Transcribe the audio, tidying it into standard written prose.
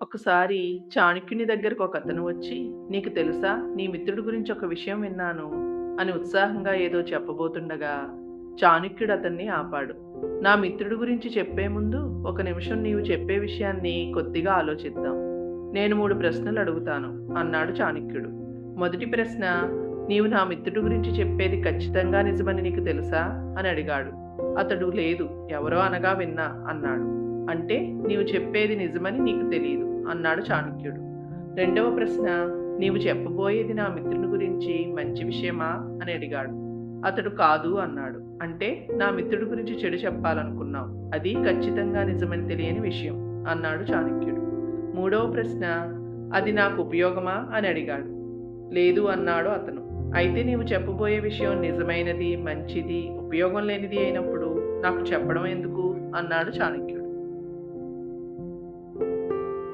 ఒకసారి చాణక్యుని దగ్గరకు ఒకతను వచ్చి, "నీకు తెలుసా, నీ మిత్రుడి గురించి ఒక విషయం విన్నాను" అని ఉత్సాహంగా ఏదో చెప్పబోతుండగా, చాణక్యుడు అతన్ని ఆపాడు. "నా మిత్రుడి గురించి చెప్పే ముందు, ఒక నిమిషం నీవు చెప్పే విషయాన్ని కొద్దిగా ఆలోచిద్దాం. నేను 3 ప్రశ్నలు అడుగుతాను" అన్నాడు చాణక్యుడు. మొదటి ప్రశ్న, "నీవు నా మిత్రుడి గురించి చెప్పేది ఖచ్చితంగా నిజమని నీకు తెలుసా" అని అడిగాడు. అతడు, "లేదు, ఎవరో అనగా విన్నా" అన్నాడు. "అంటే నీవు చెప్పేది నిజమని నీకు తెలీదు" అన్నాడు చాణక్యుడు. రెండవ ప్రశ్న, "నీవు చెప్పబోయేది నా మిత్రుని గురించి మంచి విషయమా" అని అడిగాడు. అతడు, "కాదు" అన్నాడు. "అంటే నా మిత్రుడి గురించి చెడు చెప్పాలనుకున్నావు. అది ఖచ్చితంగా నిజమని తెలియని విషయం" అన్నాడు చాణక్యుడు. మూడవ ప్రశ్న, "అది నాకు ఉపయోగమా" అని అడిగాడు. "లేదు" అన్నాడు అతను. "అయితే నీవు చెప్పబోయే విషయం నిజమైనది, మంచిది, ఉపయోగం లేనిది అయినప్పుడు నాకు చెప్పడం ఎందుకు" అన్నాడు చాణక్యుడు.